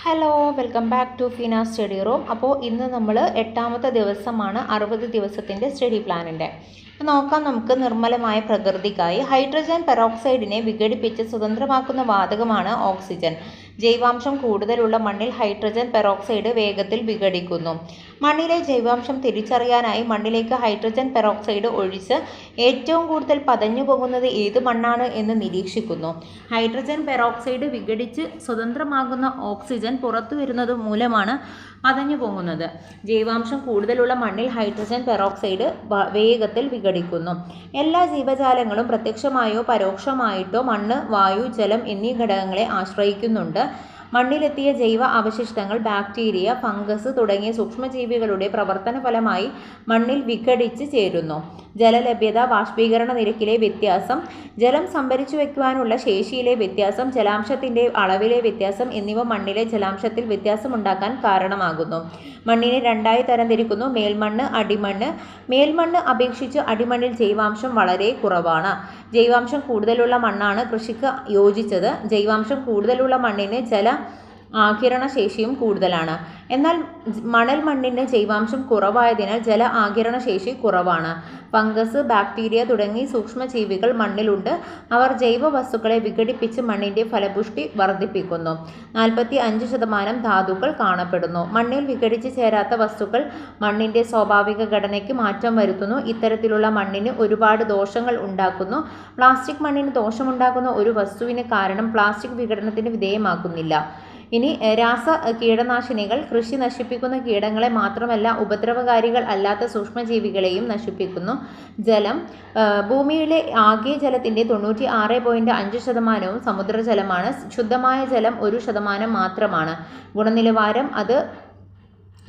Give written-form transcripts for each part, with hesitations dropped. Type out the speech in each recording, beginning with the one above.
Hello welcome back to ഫീന study room. അപ്പോൾ ഇന്ന് നമ്മൾ 8ാമത്തെ ദിവസമാണ് 60 ദിവസത്തിൻ്റെ സ്റ്റഡി പ്ലാനിൻ്റെ. നോക്കാം നമുക്ക്. നിർമ്മലമായ പ്രകൃതിക്കായി ഹൈഡ്രജൻ പെറോക്സൈഡിനെ വിഘടിപ്പിച്ച് സ്വതന്ത്രമാക്കുന്ന വാതകമാണ് ഓക്സിജൻ. ജൈവാംശം കൂടുതലുള്ള മണ്ണിൽ ഹൈഡ്രജൻ പെറോക്സൈഡ് വേഗത്തിൽ വിഘടിക്കുന്നു. മണ്ണിലെ ജൈവാംശം തിരിച്ചറിയാനായി മണ്ണിലേക്ക് ഹൈഡ്രജൻ പെറോക്സൈഡ് ഒഴിച്ച് ഏറ്റവും കൂടുതൽ പതഞ്ഞു പോകുന്നത് ഏത് മണ്ണാണ് എന്ന് നിരീക്ഷിക്കുന്നു. ഹൈഡ്രജൻ പെറോക്സൈഡ് വിഘടിച്ച് സ്വതന്ത്രമാകുന്ന ഓക്സിജൻ പുറത്തു വരുന്നത് മൂലമാണ് പതഞ്ഞു പോകുന്നത്. ജൈവാംശം കൂടുതലുള്ള മണ്ണിൽ ഹൈഡ്രജൻ പെറോക്സൈഡ് വേഗത്തിൽ വിഘടിക്കുന്നു. എല്ലാ ജീവജാലങ്ങളും പ്രത്യക്ഷമായോ പരോക്ഷമായിട്ടോ മണ്ണ്, വായു, ജലം എന്നീ ഘടകങ്ങളെ ആശ്രയിക്കുന്നുണ്ട്. മണ്ണിലെത്തിയ ജൈവ അവശിഷ്ടങ്ങൾ ബാക്ടീരിയ, ഫംഗസ് തുടങ്ങിയ സൂക്ഷ്മജീവികളുടെ പ്രവർത്തന ഫലമായി മണ്ണിൽ വിഘടിച്ച് ചേരുന്നു. ജലലഭ്യത, ബാഷ്പീകരണ നിരക്കിലെ വ്യത്യാസം, ജലം സംഭരിച്ചു വയ്ക്കുവാനുള്ള ശേഷിയിലെ വ്യത്യാസം, ജലാംശത്തിൻ്റെ അളവിലെ വ്യത്യാസം എന്നിവ മണ്ണിലെ ജലാംശത്തിൽ വ്യത്യാസമുണ്ടാക്കാൻ കാരണമാകുന്നു. മണ്ണിനെ രണ്ടായി തരംതിരിക്കുന്നു: മേൽമണ്ണ്, അടിമണ്ണ്. മേൽമണ്ണ് അപേക്ഷിച്ച് അടിമണ്ണിൽ ജൈവാംശം വളരെ കുറവാണ്. ജൈവാംശം കൂടുതലുള്ള മണ്ണാണ് കൃഷിക്ക് യോജിച്ചത്. ജൈവാംശം കൂടുതലുള്ള മണ്ണിന് ജല ആഗിരണ ശേഷിയും കൂടുതലാണ്. എന്നാൽ മണൽ മണ്ണിന് ജൈവാംശം കുറവായതിനാൽ ജല ആഗിരണ ശേഷി കുറവാണ്. ഫംഗസ്, ബാക്ടീരിയ തുടങ്ങി സൂക്ഷ്മജീവികൾ മണ്ണിലുണ്ട്. അവർ ജൈവ വസ്തുക്കളെ വിഘടിപ്പിച്ച് മണ്ണിൻ്റെ ഫലപുഷ്ടി വർദ്ധിപ്പിക്കുന്നു. 45% ധാതുക്കൾ കാണപ്പെടുന്നു. മണ്ണിൽ വിഘടിച്ച് ചേരാത്ത വസ്തുക്കൾ മണ്ണിൻ്റെ സ്വാഭാവിക ഘടനയ്ക്ക് മാറ്റം വരുത്തുന്നു. ഇത്തരത്തിലുള്ള മണ്ണിന് ഒരുപാട് ദോഷങ്ങൾ ഉണ്ടാക്കുന്നു. പ്ലാസ്റ്റിക് മണ്ണിന് ദോഷമുണ്ടാക്കുന്ന ഒരു വസ്തുവിന് കാരണം പ്ലാസ്റ്റിക് വിഘടനത്തിന് വിധേയമാക്കുന്നില്ല. ഇനി രാസ കീടനാശിനികൾ കൃഷി നശിപ്പിക്കുന്ന കീടങ്ങളെ മാത്രമല്ല ഉപദ്രവകാരികൾ അല്ലാത്ത സൂക്ഷ്മജീവികളെയും നശിപ്പിക്കുന്നു. ജലം. ഭൂമിയിലെ ആകെ ജലത്തിൻ്റെ 96.5% സമുദ്രജലമാണ്. ശുദ്ധമായ ജലം 1% മാത്രമാണ്. ഗുണനിലവാരം അത്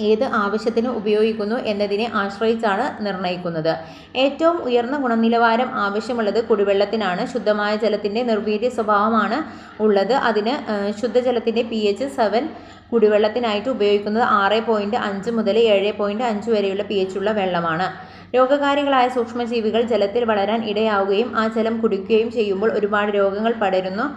ഏത് ആവശ്യത്തിന് ഉപയോഗിക്കുന്നു എന്നതിനെ ആശ്രയിച്ചാണ് നിർണ്ണയിക്കുന്നത്. ഏറ്റവും ഉയർന്ന ഗുണനിലവാരം ആവശ്യമുള്ളത് കുടിവെള്ളത്തിനാണ്. ശുദ്ധമായ ജലത്തിൻ്റെ നിർവീര്യ സ്വഭാവമാണ് ഉള്ളത്. അതിന് ശുദ്ധജലത്തിൻ്റെ pH 7, കുടിവെള്ളത്തിനായിട്ട് ഉപയോഗിക്കുന്നത് 6.5 മുതൽ 7.5 വരെയുള്ള pH ഉള്ള വെള്ളമാണ്. രോഗകാരികളായ സൂക്ഷ്മജീവികൾ ജലത്തിൽ വളരാൻ ഇടയാവുകയും ആ ജലം കുടിക്കുകയും ചെയ്യുമ്പോൾ ഒരുപാട് രോഗങ്ങൾ പടരുന്നു.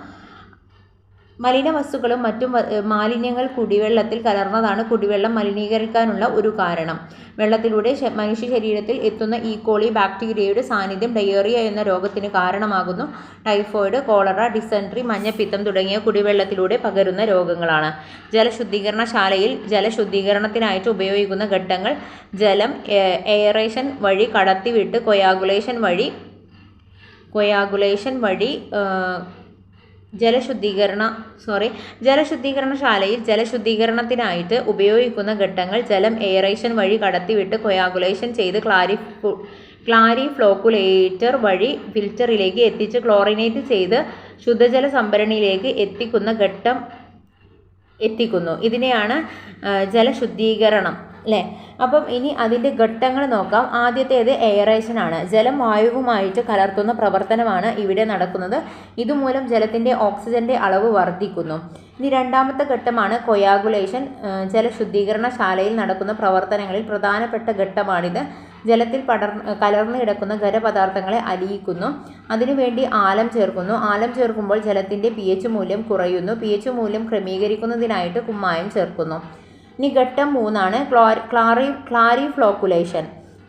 മലിനവസ്തുക്കളും മറ്റും മാലിന്യങ്ങൾ കുടിവെള്ളത്തിൽ കലർന്നതാണ് കുടിവെള്ളം മലിനീകരിക്കാനുള്ള ഒരു കാരണം. വെള്ളത്തിലൂടെ മനുഷ്യ ശരീരത്തിൽ എത്തുന്ന ഈക്കോളി ബാക്ടീരിയയുടെ സാന്നിധ്യം ഡയേറിയ എന്ന രോഗത്തിന് കാരണമാകുന്നു. ടൈഫോയിഡ്, കോളറ, ഡിസെൻട്രി, മഞ്ഞപ്പിത്തം തുടങ്ങിയ കുടിവെള്ളത്തിലൂടെ പകരുന്ന രോഗങ്ങളാണ്. ജലശുദ്ധീകരണശാലയിൽ ജലശുദ്ധീകരണത്തിനായിട്ട് ഉപയോഗിക്കുന്ന ഘട്ടങ്ങൾ: ജലം എയറേഷൻ വഴി കടത്തിവിട്ട് കൊയാഗുലേഷൻ വഴി ജലശുദ്ധീകരണശാലയിൽ ജലശുദ്ധീകരണത്തിനായിട്ട് ഉപയോഗിക്കുന്ന ഘട്ടങ്ങൾ: ജലം എയറേഷൻ വഴി കടത്തിവിട്ട് കൊയാഗുലേഷൻ ചെയ്ത് ക്ലാരിഫ്ലോക്കുലേറ്റർ വഴി ഫിൽറ്ററിലേക്ക് എത്തിച്ച് ക്ലോറിനേറ്റ് ചെയ്ത് ശുദ്ധജല സംഭരണിയിലേക്ക് എത്തിക്കുന്നു. ഇതിനെയാണ് ജലശുദ്ധീകരണം അല്ലേ. അപ്പം ഇനി അതിൻ്റെ ഘട്ടങ്ങൾ നോക്കാം. ആദ്യത്തേത് എയറേഷനാണ്. ജലം വായുവുമായിട്ട് കലർത്തുന്ന പ്രവർത്തനമാണ് ഇവിടെ നടക്കുന്നത്. ഇതുമൂലം ജലത്തിൻ്റെ ഓക്സിജൻ്റെ അളവ് വർദ്ധിക്കുന്നു. ഇനി രണ്ടാമത്തെ ഘട്ടമാണ് കൊയാഗുലേഷൻ. ജലശുദ്ധീകരണശാലയിൽ നടക്കുന്ന പ്രവർത്തനങ്ങളിൽ പ്രധാനപ്പെട്ട ഘട്ടമാണിത്. ജലത്തിൽ കലർന്നു കിടക്കുന്ന ഖരപദാർത്ഥങ്ങളെ അലിയിക്കുന്നു. അതിനുവേണ്ടി ആലം ചേർക്കുന്നു. ആലം ചേർക്കുമ്പോൾ ജലത്തിൻ്റെ pH മൂല്യം കുറയുന്നു. pH മൂല്യം ക്രമീകരിക്കുന്നതിനായിട്ട് കുമ്മായം ചേർക്കുന്നു. ഇനി ഘട്ടം 3 ക്ലാരിഫ്ലോക്കുലേഷൻ.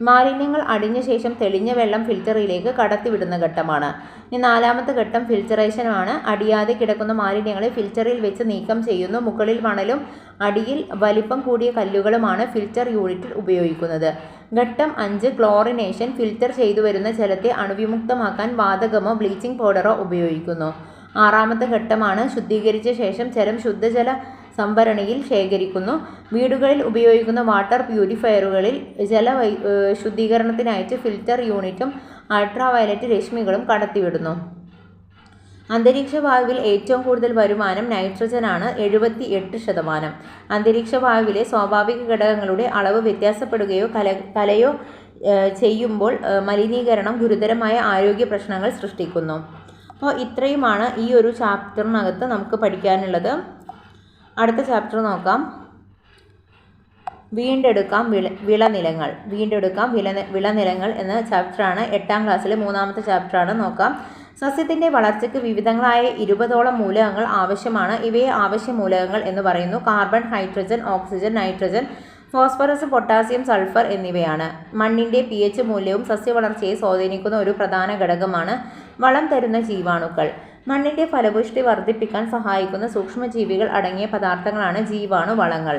മാലിന്യങ്ങൾ അടിഞ്ഞ ശേഷം തെളിഞ്ഞ വെള്ളം ഫിൽറ്ററിലേക്ക് കടത്തിവിടുന്ന ഘട്ടമാണ്. ഇനി നാലാമത്തെ ഘട്ടം ഫിൽറ്ററേഷനാണ്. അടിയാതെ കിടക്കുന്ന മാലിന്യങ്ങളെ ഫിൽറ്ററിൽ വെച്ച് നീക്കം ചെയ്യുന്നു. മുകളിൽ മണലും അടിയിൽ വലിപ്പം കൂടിയ കല്ലുകളുമാണ് ഫിൽറ്റർ യൂണിറ്റിൽ ഉപയോഗിക്കുന്നത്. ഘട്ടം 5 ക്ലോറിനേഷൻ. ഫിൽറ്റർ ചെയ്തു വരുന്ന ജലത്തെ അണുവിമുക്തമാക്കാൻ വാതകമോ ബ്ലീച്ചിങ് പൗഡറോ ഉപയോഗിക്കുന്നു. ആറാമത്തെ ഘട്ടമാണ് ശുദ്ധീകരിച്ച ശേഷം ജലം ശുദ്ധജല സംഭരണിയിൽ ശേഖരിക്കുന്നു. വീടുകളിൽ ഉപയോഗിക്കുന്ന വാട്ടർ പ്യൂരിഫയറുകളിൽ ശുദ്ധീകരണത്തിനായിട്ട് ഫിൽറ്റർ യൂണിറ്റും അൾട്രാവയലറ്റ് രശ്മികളും കടത്തിവിടുന്നു. അന്തരീക്ഷ വായുവിൽ ഏറ്റവും കൂടുതൽ വരുമാനം നൈട്രജനാണ്, 78%. അന്തരീക്ഷ വായുവിലെ സ്വാഭാവിക ഘടകങ്ങളുടെ അളവ് വ്യത്യാസപ്പെടുകയോ കലയോ ചെയ്യുമ്പോൾ മലിനീകരണം ഗുരുതരമായ ആരോഗ്യ പ്രശ്നങ്ങൾ സൃഷ്ടിക്കുന്നു. അപ്പോൾ ഇത്രയുമാണ് ഈ ഒരു ചാപ്റ്ററിനകത്ത് നമുക്ക് പഠിക്കാനുള്ളത്. അടുത്ത ചാപ്റ്റർ നോക്കാം. വീണ്ടെടുക്കാം വിളനിലങ്ങൾ എന്ന ചാപ്റ്ററാണ്. 8ാം ക്ലാസ്സിലെ 3ാമത്തെ ചാപ്റ്ററാണ്. നോക്കാം. സസ്യത്തിൻ്റെ വളർച്ചയ്ക്ക് വിവിധങ്ങളായ 20ഓളം മൂലകങ്ങൾ ആവശ്യമാണ്. ഇവയെ ആവശ്യ മൂലകങ്ങൾ എന്ന് പറയുന്നു. Carbon, hydrogen, oxygen, nitrogen, phosphorus, potassium, sulphur എന്നിവയാണ്. മണ്ണിൻ്റെ pH മൂല്യവും സസ്യവളർച്ചയെ സ്വാധീനിക്കുന്ന ഒരു പ്രധാന ഘടകമാണ്. വളം തരുന്ന ജീവാണുക്കൾ. മണ്ണിൻ്റെ ഫലപുഷ്ടി വർദ്ധിപ്പിക്കാൻ സഹായിക്കുന്ന സൂക്ഷ്മജീവികൾ അടങ്ങിയ പദാർത്ഥങ്ങളാണ് ജീവാണുവളങ്ങൾ.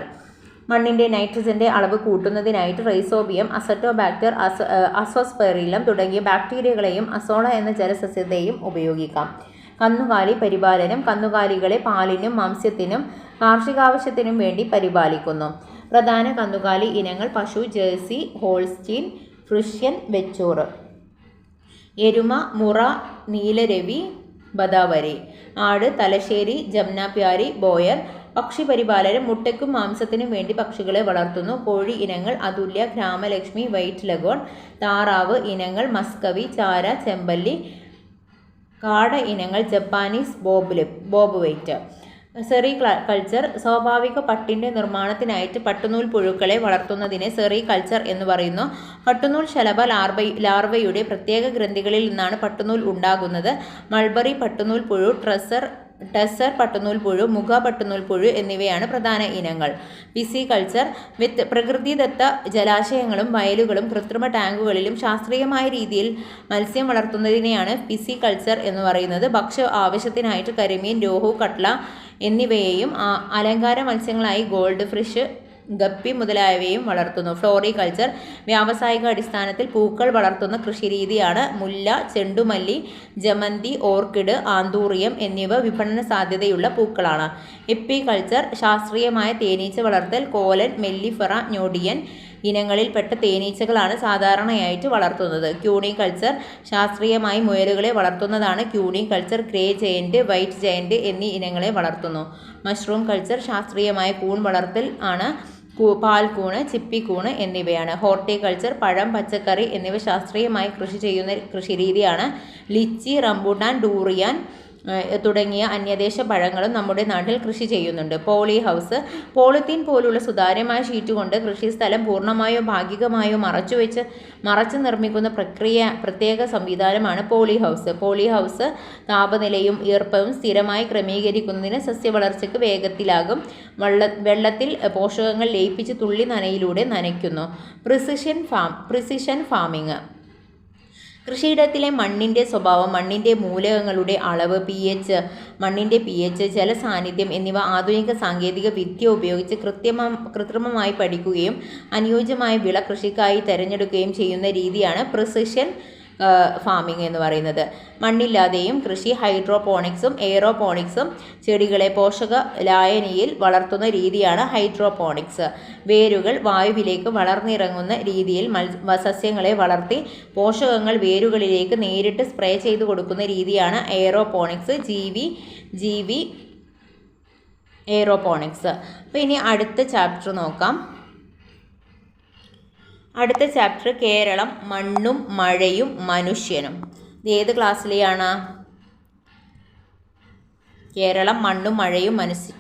മണ്ണിൻ്റെ നൈട്രജൻ്റെ അളവ് കൂട്ടുന്നതിനായിട്ട് റൈസോബിയം, അസറ്റോബാക്ടർ, അസോസ്പെറിലം തുടങ്ങിയ ബാക്ടീരിയകളെയും അസോള എന്ന ജലസസ്യത്തെയും ഉപയോഗിക്കാം. കന്നുകാലി പരിപാലനം. കന്നുകാലികളെ പാലിനും മാംസ്യത്തിനും കാർഷികാവശ്യത്തിനും വേണ്ടി പരിപാലിക്കുന്നു. പ്രധാന കന്നുകാലി ഇനങ്ങൾ പശു, ജേഴ്സി, ഹോൾസ്റ്റീൻ, ഫ്രിഷ്യൻ, വെച്ചൂർ. എരുമ, മുറ, നീലരവി, ബദാവരി. ആട്, തലശ്ശേരി, ജംനാപ്യാരി, ബോയർ. പക്ഷി പരിപാലനം. മുട്ടയ്ക്കും മാംസത്തിനും വേണ്ടി പക്ഷികളെ വളർത്തുന്നു. കോഴി ഇനങ്ങൾ അതുല്യ, ഗ്രാമലക്ഷ്മി, വൈറ്റ് ലഗോൺ. താറാവ് ഇനങ്ങൾ മസ്കവി, ചാര, ചെമ്പല്ലി. കാട ഇനങ്ങൾ ജപ്പാനീസ്, ബോബ് വൈറ്റ്. സെറികൾച്ചർ. സ്വാഭാവിക പട്ടിൻ്റെ നിർമ്മാണത്തിനായിട്ട് പട്ടുനൂൽ പുഴുക്കളെ വളർത്തുന്നതിനെ സെറികൾച്ചർ എന്ന് പറയുന്നു. പട്ടുനൂൽ ശലഭ ലാർവയുടെ പ്രത്യേക ഗ്രന്ഥികളിൽ നിന്നാണ് പട്ടുനൂൽ ഉണ്ടാകുന്നത്. മൾബറി പട്ടുനൂൽ പുഴു, ടെസർ പട്ടുനൂൽ പുഴു, മുഖ പട്ടുനൂൽ പുഴു എന്നിവയാണ് പ്രധാന ഇനങ്ങൾ. പിസികൾച്ചർ. പ്രകൃതിദത്ത ജലാശയങ്ങളും വയലുകളും കൃത്രിമ ടാങ്കുകളിലും ശാസ്ത്രീയമായ രീതിയിൽ മത്സ്യം വളർത്തുന്നതിനെയാണ് പിസികൾച്ചർ എന്ന് പറയുന്നത്. ഭക്ഷ്യ ആവശ്യത്തിനായിട്ട് കരിമീൻ, രോഹു, കട്ല എന്നിവയെയും അലങ്കാര മത്സ്യങ്ങളായി ഗോൾഡ് ഫിഷ്, ഗപ്പി മുതലായവയും വളർത്തുന്നു. ഫ്ലോറികൾച്ചർ. വ്യാവസായിക അടിസ്ഥാനത്തിൽ പൂക്കൾ വളർത്തുന്ന കൃഷിരീതിയാണ്. മുല്ല, ചെണ്ടുമല്ലി, ജമന്തി, ഓർക്കിഡ്, ആന്തൂറിയം എന്നിവ വിപണന സാധ്യതയുള്ള പൂക്കളാണ്. എപ്പികൾച്ചർ. ശാസ്ത്രീയമായ തേനീച്ച വളർത്തൽ. കോലൻ, മെല്ലിഫെറ, ഞൊടിയൻ ഇനങ്ങളിൽപ്പെട്ട തേനീച്ചകളാണ് സാധാരണയായിട്ട് വളർത്തുന്നത്. ക്യൂണികൾച്ചർ. ശാസ്ത്രീയമായി മുയലുകളെ വളർത്തുന്നതാണ് ക്യൂണികൾച്ചർ. ഗ്രേ ജയന്റ്, വൈറ്റ് ജയന്റ് എന്നീ ഇനങ്ങളെ വളർത്തുന്നു. Mushroom culture. ശാസ്ത്രീയമായ കൂൺ വളർത്തൽ ആണ്. പാൽക്കൂണ്, ചിപ്പിക്കൂണ് എന്നിവയാണ്. ഹോർട്ടികൾച്ചർ. പഴം, പച്ചക്കറി എന്നിവ ശാസ്ത്രീയമായി കൃഷി ചെയ്യുന്ന കൃഷിരീതിയാണ്. ലിച്ചി, റംബൂട്ടാൻ, ഡൂറിയാൻ തുടങ്ങിയ അന്യദേശ പഴങ്ങളും നമ്മുടെ നാട്ടിൽ കൃഷി ചെയ്യുന്നുണ്ട്. Poly house. പോളിത്തീൻ പോലുള്ള സുതാര്യമായ ഷീറ്റ് കൊണ്ട് കൃഷിസ്ഥലം പൂർണ്ണമായോ ഭാഗികമായോ മറച്ചു നിർമ്മിക്കുന്ന പ്രത്യേക സംവിധാനമാണ് പോളി ഹൗസ്. പോളി ഹൗസ് താപനിലയും ഈർപ്പവും സ്ഥിരമായി ക്രമീകരിക്കുന്നതിന് സസ്യവളർച്ചയ്ക്ക് വേഗത്തിലാകും. വെള്ളത്തിൽ പോഷകങ്ങൾ ലയിപ്പിച്ച് തുള്ളി നനയിലൂടെ നനയ്ക്കുന്നു. Precision farming. കൃഷിയിടത്തിലെ മണ്ണിൻ്റെ സ്വഭാവം, മണ്ണിൻ്റെ മൂലകങ്ങളുടെ അളവ്, മണ്ണിൻ്റെ pH, ജലസാന്നിധ്യം എന്നിവ ആധുനിക സാങ്കേതിക വിദ്യ ഉപയോഗിച്ച് കൃത്രിമമായി പഠിക്കുകയും അനുയോജ്യമായ വിള കൃഷിക്കായി തിരഞ്ഞെടുക്കുകയും ചെയ്യുന്ന രീതിയാണ് പ്രിസിഷൻ ഫാമിംഗ് എന്ന് പറയുന്നത്. മണ്ണില്ലാതെയും കൃഷി. ഹൈഡ്രോപോണിക്സും എയറോപോണിക്സും. ചെടികളെ പോഷക ലായനിയിൽ വളർത്തുന്ന രീതിയാണ് ഹൈഡ്രോപോണിക്സ്. വേരുകൾ വായുവിലേക്ക് വളർന്നിറങ്ങുന്ന രീതിയിൽ സസ്യങ്ങളെ വളർത്തി പോഷകങ്ങൾ വേരുകളിലേക്ക് നേരിട്ട് സ്പ്രേ ചെയ്ത് കൊടുക്കുന്ന രീതിയാണ് എയറോപോണിക്സ്. ജീവി എയറോപോണിക്സ്. അപ്പോൾ ഇനി അടുത്ത ചാപ്റ്റർ നോക്കാം. അടുത്ത ചാപ്റ്റർ കേരളം, മണ്ണും മഴയും മനുഷ്യനും. ഇത് ഏത് ക്ലാസ്സിലെയാണ്? കേരളം, മണ്ണും മഴയും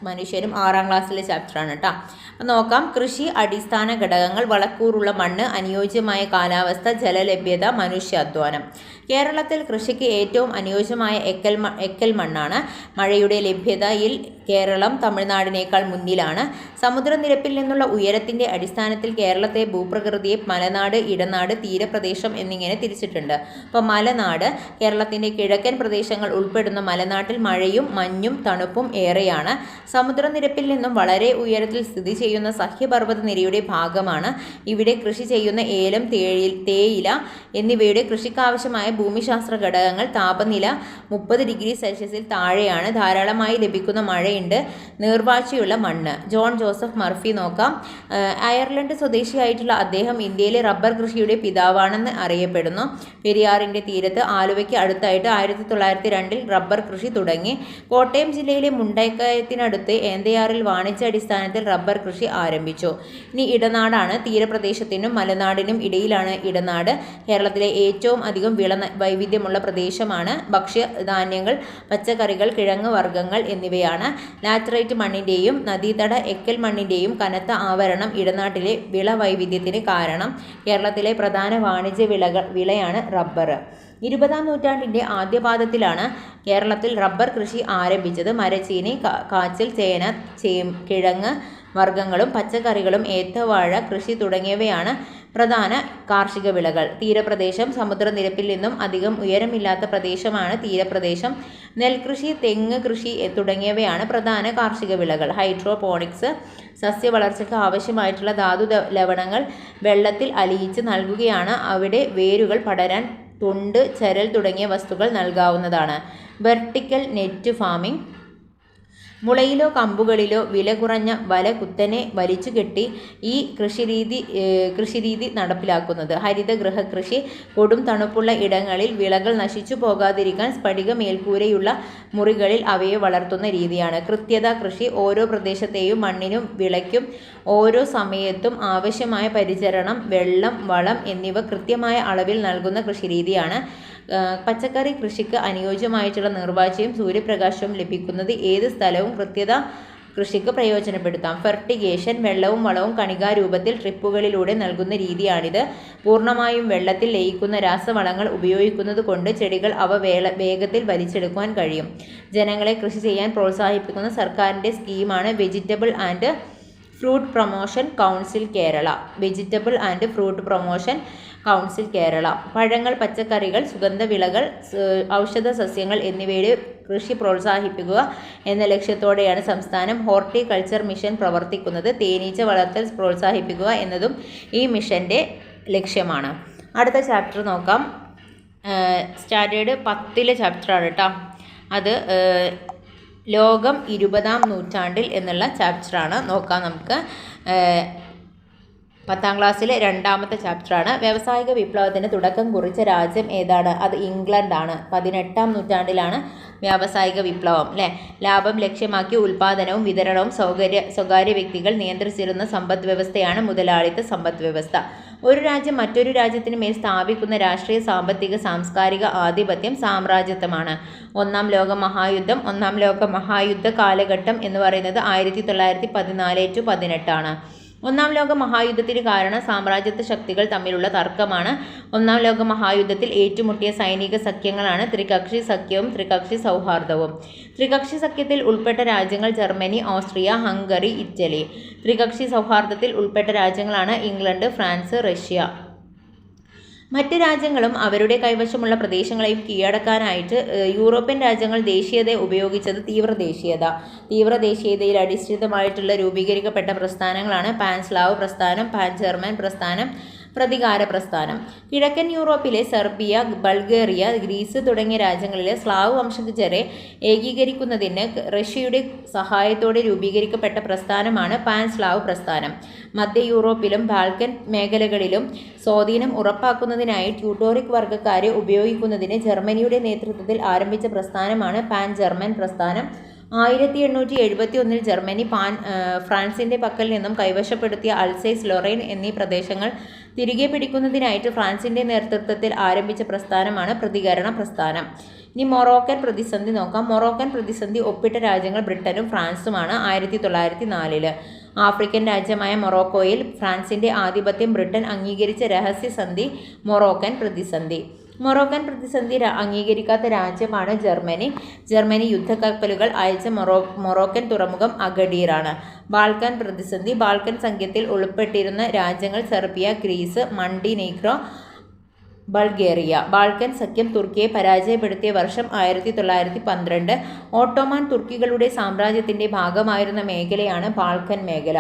മനുഷ്യനും 6ാം ക്ലാസ്സിലെ ചാപ്റ്ററാണ് കേട്ടോ. അപ്പം നോക്കാം. കൃഷി അടിസ്ഥാന ഘടകങ്ങൾ. വളക്കൂറുള്ള മണ്ണ്, അനുയോജ്യമായ കാലാവസ്ഥ, ജലലഭ്യത, മനുഷ്യാധ്വാനം. കേരളത്തിൽ കൃഷിക്ക് ഏറ്റവും അനുയോജ്യമായ എക്കൽ മണ്ണാണ്. മഴയുടെ ലഭ്യതയിൽ കേരളം തമിഴ്നാടിനേക്കാൾ മുന്നിലാണ്. സമുദ്രനിരപ്പിൽ നിന്നുള്ള ഉയരത്തിൻ്റെ അടിസ്ഥാനത്തിൽ കേരളത്തെ ഭൂപ്രകൃതിയെ മലനാട്, ഇടനാട്, തീരപ്രദേശം എന്നിങ്ങനെ തിരിച്ചിട്ടുണ്ട്. അപ്പോൾ മലനാട്, കേരളത്തിൻ്റെ കിഴക്കൻ പ്രദേശങ്ങൾ ഉൾപ്പെടുന്ന മലനാട്ടിൽ മഴയും മഞ്ഞും തണുപ്പും ഏറെയാണ്. സമുദ്രനിരപ്പിൽ നിന്നും വളരെ ഉയരത്തിൽ സ്ഥിതി ചെയ്യുന്ന സഹ്യപർവ്വത നിരയുടെ ഭാഗമാണ്. ഇവിടെ കൃഷി ചെയ്യുന്ന ഏലം, തേയില എന്നിവയുടെ കൃഷിക്കാവശ്യമായ ഭൂമിശാസ്ത്ര ഘടകങ്ങൾ. താപനില 30 ഡിഗ്രി സെൽഷ്യസിൽ താഴെയാണ്. ധാരാളമായി ലഭിക്കുന്ന മഴയുണ്ട്. നീർവാഴ്ചയുള്ള മണ്ണ്. ജോൺ ജോസഫ് മർഫി നോക്കാം. അയർലൻഡ് സ്വദേശിയായിട്ടുള്ള അദ്ദേഹം ഇന്ത്യയിലെ റബ്ബർ കൃഷിയുടെ പിതാവാണെന്ന് അറിയപ്പെടുന്നു. പെരിയാറിൻ്റെ തീരത്ത് ആലുവയ്ക്ക് അടുത്തായിട്ട് 1902 റബ്ബർ കൃഷി തുടങ്ങി. കോട്ടയം ജില്ലയിലെ മുണ്ടക്കയത്തിനടുത്ത് ഏന്തയാറിൽ വാണിജ്യാടിസ്ഥാനത്തിൽ റബ്ബർ കൃഷി ആരംഭിച്ചു. ഇനി ഇടനാടാണ്. തീരപ്രദേശത്തിനും മലനാടിനും ഇടയിലാണ് ഇടനാട്. കേരളത്തിലെ ഏറ്റവും അധികം വിള വൈവിധ്യമുള്ള പ്രദേശമാണ്. ഭക്ഷ്യധാന്യങ്ങൾ, പച്ചക്കറികൾ, കിഴങ്ങ് വർഗ്ഗങ്ങൾ എന്നിവയാണ്. ലാറ്ററൈറ്റ് മണ്ണിൻ്റെയും നദീതട എക്കൽ മണ്ണിൻ്റെയും കനത്ത ആവരണം ഇടനാട്ടിലെ വിള വൈവിധ്യത്തിന് കാരണം. കേരളത്തിലെ പ്രധാന വാണിജ്യ വിളയാണ് റബ്ബർ. 20-ാം നൂറ്റാണ്ടിൻ്റെ ആദ്യപാദത്തിലാണ് കേരളത്തിൽ റബ്ബർ കൃഷി ആരംഭിച്ചത്. മരച്ചീനി, കാച്ചിൽ, ചേന, കിഴങ്ങ് വർഗ്ഗങ്ങളും പച്ചക്കറികളും, ഏത്തവാഴ കൃഷി തുടങ്ങിയവയാണ് പ്രധാന കാർഷിക വിളകൾ. തീരപ്രദേശം. സമുദ്രനിരപ്പിൽ നിന്നും അധികം ഉയരമില്ലാത്ത പ്രദേശമാണ് തീരപ്രദേശം. നെൽകൃഷി, തെങ്ങ് കൃഷി തുടങ്ങിയവയാണ് പ്രധാന കാർഷിക വിളകൾ. ഹൈഡ്രോപോണിക്സ്. സസ്യവളർച്ചയ്ക്ക് ആവശ്യമായിട്ടുള്ള ധാതു ലവണങ്ങൾ വെള്ളത്തിൽ അലിയിച്ച് നൽകുകയാണ്. അവിടെ വേരുകൾ പടരാൻ തൊണ്ട്, ചരൽ തുടങ്ങിയ വസ്തുക്കൾ നൽകാവുന്നതാണ്. Vertical net farming. മുളയിലോ കമ്പുകളിലോ വില കുറഞ്ഞ വല കുത്തനെ വലിച്ചു കെട്ടി ഈ കൃഷിരീതി നടപ്പിലാക്കുന്നത്. ഹരിതഗൃഹ കൃഷി. കൊടും തണുപ്പുള്ള ഇടങ്ങളിൽ വിളകൾ നശിച്ചു പോകാതിരിക്കാൻ സ്ഫടിക മേൽക്കൂരയുള്ള മുറികളിൽ അവയെ വളർത്തുന്ന രീതിയാണ്. കൃത്യത കൃഷി. ഓരോ പ്രദേശത്തെയും മണ്ണിനും വിളയ്ക്കും ഓരോ സമയത്തും ആവശ്യമായ പരിചരണം, വെള്ളം, വളം എന്നിവ കൃത്യമായ അളവിൽ നൽകുന്ന കൃഷിരീതിയാണ്. പച്ചക്കറി കൃഷിക്ക് അനുയോജ്യമായിട്ടുള്ള നിർവാചയും സൂര്യപ്രകാശവും ലഭിക്കുന്നത് ഏത് സ്ഥലവും കൃത്യത കൃഷിക്ക് പ്രയോജനപ്പെടുത്താം. ഫെർട്ടിഗേഷൻ. വെള്ളവും വളവും കണികാരൂപത്തിൽ ട്രിപ്പുകളിലൂടെ നൽകുന്ന രീതിയാണിത്. പൂർണ്ണമായും വെള്ളത്തിൽ ലയിക്കുന്ന രാസവളങ്ങൾ ഉപയോഗിക്കുന്നത് കൊണ്ട് ചെടികൾ അവ വേഗത്തിൽ വലിച്ചെടുക്കുവാൻ കഴിയും. ജനങ്ങളെ കൃഷി ചെയ്യാൻ പ്രോത്സാഹിപ്പിക്കുന്ന സർക്കാരിൻ്റെ സ്കീമാണ് vegetable and fruit promotion council Kerala. Vegetable and fruit promotion council Kerala. പഴങ്ങൾ, പച്ചക്കറികൾ, സുഗന്ധവിളകൾ, ഔഷധ സസ്യങ്ങൾ എന്നിവയുടെ കൃഷി പ്രോത്സാഹിപ്പിക്കുക എന്ന ലക്ഷ്യത്തോടെയാണ് സംസ്ഥാനം ഹോർട്ടികൾച്ചർ മിഷൻ പ്രവർത്തിക്കുന്നത്. തേനീച്ച വളർത്തൽ പ്രോത്സാഹിപ്പിക്കുക എന്നതും ഈ മിഷൻ്റെ ലക്ഷ്യമാണ്. അടുത്ത ചാപ്റ്റർ നോക്കാം. സ്റ്റാൻഡേർഡ് 10 ചാപ്റ്ററാണ് കേട്ടോ. അത് ലോകം 20-ാം നൂറ്റാണ്ടിൽ എന്നുള്ള ചാപ്റ്ററാണ്. നോക്കാം നമുക്ക്. 10ാം ക്ലാസ്സിലെ 2ാമത്തെ ചാപ്റ്ററാണ്. വ്യാവസായിക വിപ്ലവത്തിന് തുടക്കം കുറിച്ച രാജ്യം ഏതാണ്? അത് ഇംഗ്ലണ്ടാണ്. 18-ാം നൂറ്റാണ്ടിലാണ് വ്യാവസായിക വിപ്ലവം അല്ലേ. ലാഭം ലക്ഷ്യമാക്കി ഉൽപ്പാദനവും വിതരണവും സ്വകാര്യ വ്യക്തികൾ നിയന്ത്രിച്ചിരുന്ന സമ്പദ് വ്യവസ്ഥയാണ് മുതലാളിത്ത സമ്പദ് വ്യവസ്ഥ. ഒരു രാജ്യം മറ്റൊരു രാജ്യത്തിന് മേൽ സ്ഥാപിക്കുന്ന രാഷ്ട്രീയ, സാമ്പത്തിക, സാംസ്കാരിക ആധിപത്യം സാമ്രാജ്യത്വമാണ്. ഒന്നാം ലോക മഹായുദ്ധ കാലഘട്ടം എന്ന് പറയുന്നത് 1914 to 18 ഒന്നാം ലോക മഹായുദ്ധത്തിന് കാരണം സാമ്രാജ്യത്വ ശക്തികൾ തമ്മിലുള്ള തർക്കമാണ്. ഒന്നാം ലോക മഹായുദ്ധത്തിൽ ഏറ്റുമുട്ടിയ സൈനിക സഖ്യങ്ങളാണ് ത്രികക്ഷി സഖ്യവും ത്രികക്ഷി സൗഹാർദ്ദവും. ത്രികക്ഷി സഖ്യത്തിൽ ഉൾപ്പെട്ട രാജ്യങ്ങൾ ജർമ്മനി, ഓസ്ട്രിയ, ഹംഗറി, ഇറ്റലി. ത്രികക്ഷി സൗഹാർദ്ദത്തിൽ ഉൾപ്പെട്ട രാജ്യങ്ങളാണ് ഇംഗ്ലണ്ട്, ഫ്രാൻസ്, റഷ്യ. മറ്റ് രാജ്യങ്ങളും അവരുടെ കൈവശമുള്ള പ്രദേശങ്ങളെയും കീഴടക്കാനായിട്ട് യൂറോപ്യൻ രാജ്യങ്ങൾ ദേശീയത ഉപയോഗിച്ചത് തീവ്രദേശീയതയിൽ അധിഷ്ഠിതമായിട്ടുള്ള രൂപീകരിക്കപ്പെട്ട പ്രസ്ഥാനങ്ങളാണ് പാൻ സ്ലാവ് പ്രസ്ഥാനം, പാൻ ജർമ്മൻ പ്രസ്ഥാനം, പ്രതികാര പ്രസ്ഥാനം. കിഴക്കൻ യൂറോപ്പിലെ സെർബിയ, ബൾഗേറിയ, ഗ്രീസ് തുടങ്ങിയ രാജ്യങ്ങളിലെ സ്ലാവ് വംശജരെ ഏകീകരിക്കുന്നതിന് റഷ്യയുടെ സഹായത്തോടെ രൂപീകരിക്കപ്പെട്ട പ്രസ്ഥാനമാണ് പാൻ സ്ലാവ് പ്രസ്ഥാനം. മധ്യ യൂറോപ്പിലും ബാൽക്കൻ മേഖലകളിലും സ്വാധീനം ഉറപ്പാക്കുന്നതിനായി ട്യൂട്ടോറിക് വർഗ്ഗക്കാരെ ഉപയോഗിക്കുന്നതിന് ജർമ്മനിയുടെ നേതൃത്വത്തിൽ ആരംഭിച്ച പ്രസ്ഥാനമാണ് പാൻ ജർമ്മൻ പ്രസ്ഥാനം. 1871 ജർമ്മനി ഫ്രാൻസിൻ്റെ പക്കൽ നിന്നും കൈവശപ്പെടുത്തിയ അൽസൈസ്, ലൊറൈൻ എന്നീ പ്രദേശങ്ങൾ തിരികെ പിടിക്കുന്നതിനായിട്ട് ഫ്രാൻസിൻ്റെ നേതൃത്വത്തിൽ ആരംഭിച്ച പ്രസ്ഥാനമാണ് പ്രതികരണ പ്രസ്ഥാനം. ഇനി മൊറോക്കൻ പ്രതിസന്ധി നോക്കാം. മൊറോക്കൻ പ്രതിസന്ധി ഒപ്പിട്ട രാജ്യങ്ങൾ ബ്രിട്ടനും ഫ്രാൻസുമാണ്. 1904 ആഫ്രിക്കൻ രാജ്യമായ മൊറോക്കോയിൽ ഫ്രാൻസിൻ്റെ ആധിപത്യം ബ്രിട്ടൻ അംഗീകരിച്ച രഹസ്യസന്ധി മൊറോക്കൻ പ്രതിസന്ധി. മൊറോക്കൻ പ്രതിസന്ധി അംഗീകരിക്കാത്ത രാജ്യമാണ് ജർമ്മനി യുദ്ധക്കപ്പലുകൾ അയച്ച മൊറോക്കൻ തുറമുഖം അഗഡീറാണ്. ബാൾക്കൻ പ്രതിസന്ധി. ബാൾക്കൻ സഖ്യത്തിൽ ഉൾപ്പെട്ടിരുന്ന രാജ്യങ്ങൾ സെർബിയ, ഗ്രീസ്, മണ്ടിനീഗ്രോ, ബൾഗേറിയ. ബാൾക്കൻ സഖ്യം തുർക്കിയെ പരാജയപ്പെടുത്തിയ വർഷം 1912. ഓട്ടോമാൻ തുർക്കികളുടെ സാമ്രാജ്യത്തിൻ്റെ ഭാഗമായിരുന്ന മേഖലയാണ് ബാൾക്കൻ മേഖല.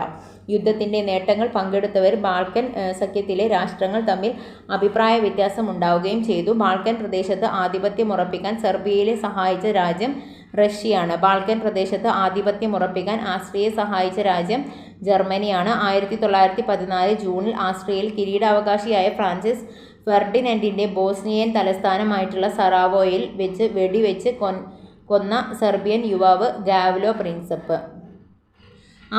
യുദ്ധത്തിൻ്റെ നേട്ടങ്ങൾ പങ്കെടുത്തവർ ബാൾക്കൻ സഖ്യത്തിലെ രാഷ്ട്രങ്ങൾ തമ്മിൽ അഭിപ്രായ വ്യത്യാസം ഉണ്ടാവുകയും ചെയ്തു. ബാൾക്കൻ പ്രദേശത്ത് ആധിപത്യം ഉറപ്പിക്കാൻ സെർബിയയെ സഹായിച്ച രാജ്യം റഷ്യയാണ്. ബാൾക്കൻ പ്രദേശത്ത് ആധിപത്യം ഉറപ്പിക്കാൻ ആസ്ട്രിയയെ സഹായിച്ച രാജ്യം ജർമ്മനിയാണ്. 1914 ജൂണിൽ ആസ്ട്രിയയിൽ കിരീടാവകാശിയായ ഫ്രാൻസിസ് ഫെർഡിനൻഡിൻ്റെ ബോസ്നിയൻ തലസ്ഥാനമായിട്ടുള്ള സറാവോയിൽ വെച്ച് വെടിവെച്ച് കൊന്ന സെർബിയൻ യുവാവ് ഗാവ്ലോ പ്രിൻസപ്പ്.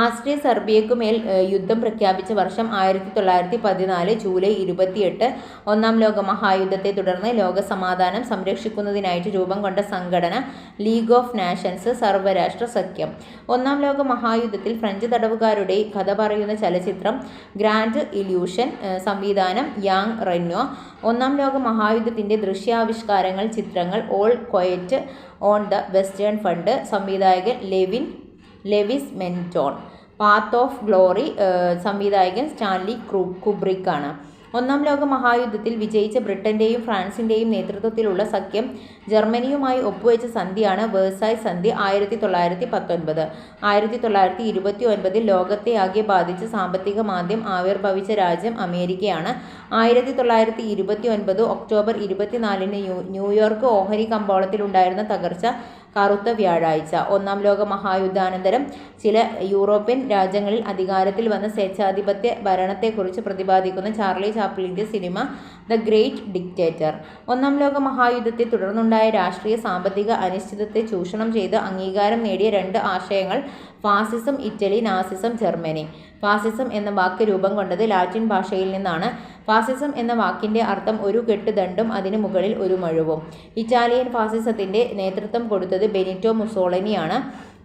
ആസ്ട്രിയ സെർബിയക്കുമേൽ യുദ്ധം പ്രഖ്യാപിച്ച വർഷം 1914 ജൂലൈ 28. ഒന്നാം ലോക മഹായുദ്ധത്തെ തുടർന്ന് ലോകസമാധാനം സംരക്ഷിക്കുന്നതിനായിട്ട് രൂപം കൊണ്ട സംഘടന ലീഗ് ഓഫ് നാഷൻസ്, സർവ്വരാഷ്ട്ര സഖ്യം. ഒന്നാം ലോക മഹായുദ്ധത്തിൽ ഫ്രഞ്ച് തടവുകാരുടെ കഥ പറയുന്ന ചലച്ചിത്രം ഗ്രാൻഡ് ഇല്യൂഷൻ, സംവിധാനം യാങ് റെന്വോ. ഒന്നാം ലോക മഹായുദ്ധത്തിൻ്റെ ദൃശ്യാവിഷ്കാരങ്ങൾ, ചിത്രങ്ങൾ All Quiet on the Western Front, സംവിധായകൻ Lewis Milestone. Path of Glory, സംവിധായകൻ സ്റ്റാൻലി കുബ്രിക് ആണ്. ഒന്നാം ലോക മഹായുദ്ധത്തിൽ വിജയിച്ച ബ്രിട്ടൻ്റെയും ഫ്രാൻസിൻ്റെയും നേതൃത്വത്തിലുള്ള സഖ്യം ജർമ്മനിയുമായി ഒപ്പുവെച്ച സന്ധിയാണ് വേഴ്സായ് സന്ധി 1919. 1929 ലോകത്തെ ആകെ ബാധിച്ച സാമ്പത്തിക മാന്ദ്യം ആവിർഭവിച്ച രാജ്യം അമേരിക്കയാണ്. 1929 ഒക്ടോബർ 24 ന്യൂയോർക്ക് ഓഹരി കമ്പോളത്തിലുണ്ടായിരുന്ന തകർച്ച കറുത്ത വ്യാഴാഴ്ച. ഒന്നാം ലോക മഹായുദ്ധാനന്തരം ചില യൂറോപ്യൻ രാജ്യങ്ങളിൽ അധികാരത്തിൽ വന്ന സ്വേച്ഛാധിപത്യ ഭരണത്തെക്കുറിച്ച് പ്രതിപാദിക്കുന്ന ചാർലി ചാപ്ലിൻ്റെ സിനിമ ദ ഗ്രേറ്റ് ഡിക്റ്റേറ്റർ. ഒന്നാം ലോക മഹായുദ്ധത്തെ തുടർന്നുണ്ടായ രാഷ്ട്രീയ സാമ്പത്തിക അനിശ്ചിതത്വത്തെ ചൂഷണം ചെയ്ത് അംഗീകാരം നേടിയ രണ്ട് ആശയങ്ങൾ ഫാസിസം ഇറ്റലി, നാസിസം ജർമ്മനി. ഫാസിസം എന്ന വാക്ക് രൂപം കൊണ്ടത് ലാറ്റിൻ ഭാഷയിൽ നിന്നാണ്. ഫാസിസം എന്ന വാക്കിൻ്റെ അർത്ഥം ഒരു കെട്ടുദണ്ടും അതിനു മുകളിൽ ഒരു മഴുവും. ഇറ്റാലിയൻ ഫാസിസത്തിൻ്റെ നേതൃത്വം കൊടുത്തത് ബെനിറ്റോ മുസോളിനിയാണ്.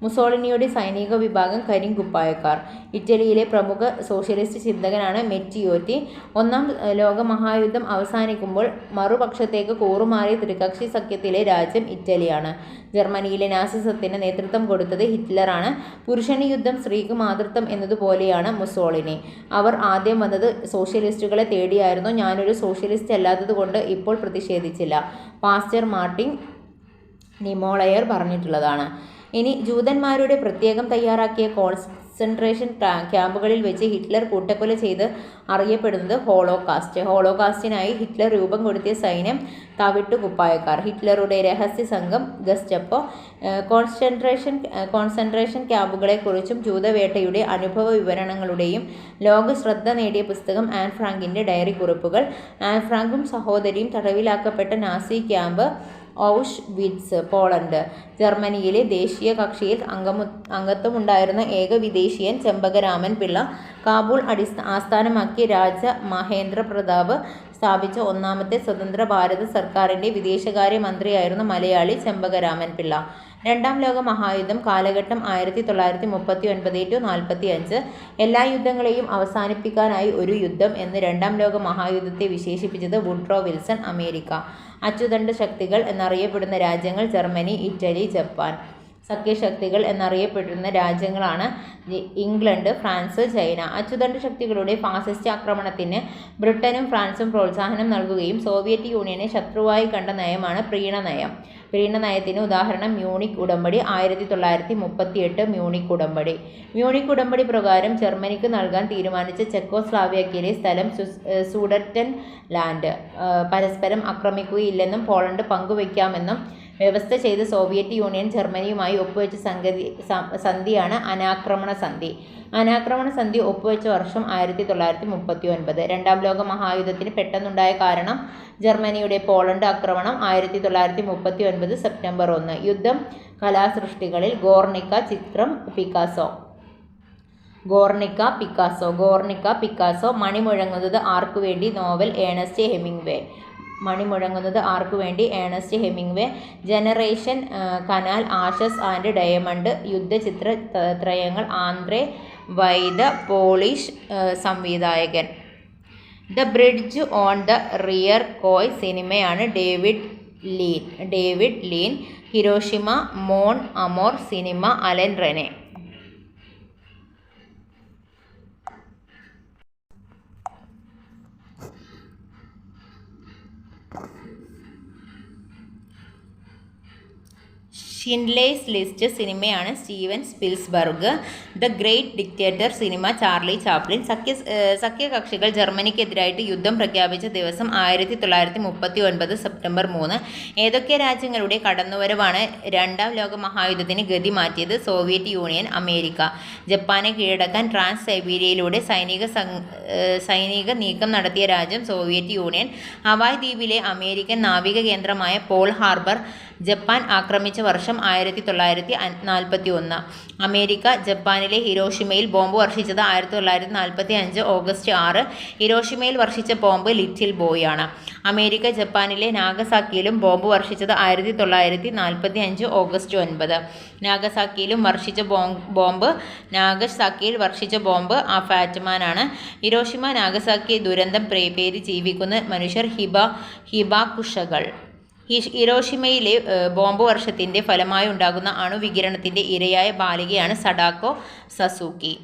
മുസോളിനിയുടെ സൈനിക വിഭാഗം കരിങ്കുപ്പായക്കാർ. ഇറ്റലിയിലെ പ്രമുഖ സോഷ്യലിസ്റ്റ് ചിന്തകനാണ് മെറ്റിയോറ്റി. ഒന്നാം ലോക മഹായുദ്ധം അവസാനിക്കുമ്പോൾ മറുപക്ഷത്തേക്ക് കൂറുമാറിയ ത്രികക്ഷി സഖ്യത്തിലെ രാജ്യം ഇറ്റലിയാണ്. ജർമ്മനിയിലെ നാസിസത്തിന് നേതൃത്വം കൊടുത്തത് ഹിറ്റ്ലറാണ്. പുരുഷന് യുദ്ധം, സ്ത്രീക്ക് മാതൃത്വം എന്നതുപോലെയാണ് മുസോളിനി. അവർ ആദ്യം വന്നത് സോഷ്യലിസ്റ്റുകളെ തേടിയായിരുന്നു. ഞാനൊരു സോഷ്യലിസ്റ്റ് അല്ലാത്തത് കൊണ്ട് ഇപ്പോൾ പ്രതിഷേധിച്ചില്ല, പാസ്റ്റർ മാർട്ടിൻ നിമോളയർ പറഞ്ഞിട്ടുള്ളതാണ്. ഇനി ജൂതന്മാരുടെ പ്രത്യേകം തയ്യാറാക്കിയ കോൺസെൻട്രേഷൻ ക്യാമ്പുകളിൽ വെച്ച് ഹിറ്റ്ലർ കൂട്ടക്കൊല ചെയ്ത് അറിയപ്പെടുന്നത് ഹോളോകാസ്റ്റ്. ഹോളോകാസ്റ്റിനായി ഹിറ്റ്ലർ രൂപം കൊടുത്തിയ സൈന്യം തവിട്ടുകുപ്പായക്കാർ. ഹിറ്റ്ലറുടെ രഹസ്യ സംഘം ഗസ്റ്റപ്പോ. കോൺസെൻട്രേഷൻ ക്യാമ്പുകളെക്കുറിച്ചും ജൂതവേട്ടയുടെ അനുഭവ വിവരണങ്ങളുടെയും ലോക ശ്രദ്ധ നേടിയ പുസ്തകം ആൻ ഫ്രാങ്കിൻ്റെ ഡയറി കുറിപ്പുകൾ. ആൻ ഫ്രാങ്കും സഹോദരിയും തടവിലാക്കപ്പെട്ട നാസി ക്യാമ്പ് ഔഷ്വിറ്റ്സ്, പോളണ്ട്. ജർമ്മനിയിലെ ദേശീയ കക്ഷിയിൽ അംഗത്വമുണ്ടായിരുന്ന ഏക വിദേശിയൻ ചെമ്പകരാമൻ പിള്ള. കാബൂൾ ആസ്ഥാനമാക്കി രാജ മഹേന്ദ്ര പ്രതാപ് സ്ഥാപിച്ച ഒന്നാമത്തെ സ്വതന്ത്ര ഭാരത സർക്കാരിൻ്റെ വിദേശകാര്യ മന്ത്രിയായിരുന്ന മലയാളി ചെമ്പകരാമൻ പിള്ള. രണ്ടാം ലോക മഹായുദ്ധം കാലഘട്ടം 1939-45. എല്ലാ യുദ്ധങ്ങളെയും അവസാനിപ്പിക്കാനായി ഒരു യുദ്ധം എന്ന് രണ്ടാം ലോക മഹായുദ്ധത്തെ വിശേഷിപ്പിച്ചത് വുഡ്രോ വിൽസൺ. അമേരിക്ക. അച്ചുതണ്ട് ശക്തികൾ എന്നറിയപ്പെടുന്ന രാജ്യങ്ങൾ ജർമ്മനി, ഇറ്റലി, ജപ്പാൻ. സഖ്യശക്തികൾ എന്നറിയപ്പെടുന്ന രാജ്യങ്ങളാണ് ഇംഗ്ലണ്ട്, ഫ്രാൻസ്, ചൈന. അച്ചുതണ്ട് ശക്തികളുടെ ഫാസിസ്റ്റ് ആക്രമണത്തിന് ബ്രിട്ടനും ഫ്രാൻസും പ്രോത്സാഹനം നൽകുകയും സോവിയറ്റ് യൂണിയനെ ശത്രുവായി കണ്ട നയമാണ് പ്രീണനയം. പ്രീണനയത്തിന് ഉദാഹരണം മ്യൂണിക് ഉടമ്പടി. 1938 മ്യൂണിക് ഉടമ്പടി. മ്യൂണിക് ഉടമ്പടി പ്രകാരം ജർമ്മനിക്ക് നൽകാൻ തീരുമാനിച്ച ചെക്കോസ്ലാവാക്യയിലെ സ്ഥലം സൂഡറ്റൻ ലാൻഡ് പരസ്പരം ആക്രമിക്കുകയില്ലെന്നും പോളണ്ട് പങ്കുവയ്ക്കാമെന്നും വ്യവസ്ഥ ചെയ്ത് സോവിയറ്റ് യൂണിയൻ ജർമ്മനിയുമായി ഒപ്പുവെച്ച സന്ധിയാണ് അനാക്രമണ സന്ധി. അനാക്രമണ സന്ധി ഒപ്പുവെച്ച വർഷം 1939. രണ്ടാം ലോക മഹായുദ്ധത്തിന് പെട്ടെന്നുണ്ടായ കാരണം ജർമ്മനിയുടെ പോളണ്ട് ആക്രമണം 1939 സെപ്റ്റംബർ 1. യുദ്ധം കലാസൃഷ്ടികളിൽ ഗോർണിക്ക ചിത്രം പിക്കാസോ. പിക്കാസോ. മണിമുഴങ്ങുന്നത് ആർക്കുവേണ്ടി നോവൽ Ernest Hemingway. Ernest Hemingway. Generation, canal, ashes and diamond. യുദ്ധചിത്ര ത്രയങ്ങൾ ആന്ദ്രേ വൈദ, പോളിഷ് സംവിധായകൻ. The bridge on the river Kwai സിനിമയാണ് David Lean. Hiroshima, mon amour സിനിമ അലൻ റെനെ. ഷിൻഡ്ലേഴ്സ് ലിസ്റ്റ് സിനിമയാണ് Steven Spielberg. The great dictator സിനിമ Charlie Chaplin. സഖ്യകക്ഷികൾ ജർമ്മനിക്കെതിരായിട്ട് യുദ്ധം പ്രഖ്യാപിച്ച ദിവസം 1939 സെപ്റ്റംബർ 3. ഏതൊക്കെ രാജ്യങ്ങളുടെ കടന്നുവരവാണ് രണ്ടാം ലോക മഹായുദ്ധത്തിന് ഗതി മാറ്റിയത്? Soviet union, America. ജപ്പാനെ കീഴടക്കാൻ ട്രാൻസ് സൈബീരിയയിലൂടെ സൈനിക നീക്കം നടത്തിയ രാജ്യം സോവിയറ്റ് യൂണിയൻ. ഹവായ് ദ്വീപിലെ അമേരിക്കൻ നാവിക കേന്ദ്രമായ പോൾ ഹാർബർ ജപ്പാൻ ആക്രമിച്ച വർഷം 1941. അമേരിക്ക ജപ്പാനിലെ ഹിരോഷിമയിൽ ബോംബ് വർഷിച്ചത് 1945 ഓഗസ്റ്റ് 6. ഹിരോഷിമയിൽ വർഷിച്ച ബോംബ് ലിറ്റിൽ ബോയ് ആണ്. അമേരിക്ക ജപ്പാനിലെ നാഗസാക്കിയിലും ബോംബ് വർഷിച്ചത് 1945 ഓഗസ്റ്റ് 9. നാഗസാക്കിയിൽ വർഷിച്ച ബോംബ് ഫാറ്റ്മാൻ ആണ്. ഹിരോഷിമ നാഗസാക്കി ദുരന്തം പേരി ജീവിക്കുന്ന മനുഷ്യർ ഹിബാക്കുഷകൾ. ഹിരോഷിമയിലെ ബോംബ് വർഷത്തിൻ്റെ ഫലമായി ഉണ്ടാകുന്ന അണുവികിരണത്തിൻ്റെ ഇരയായ ബാലികയാണ് സഡാക്കോ സസുക്കി.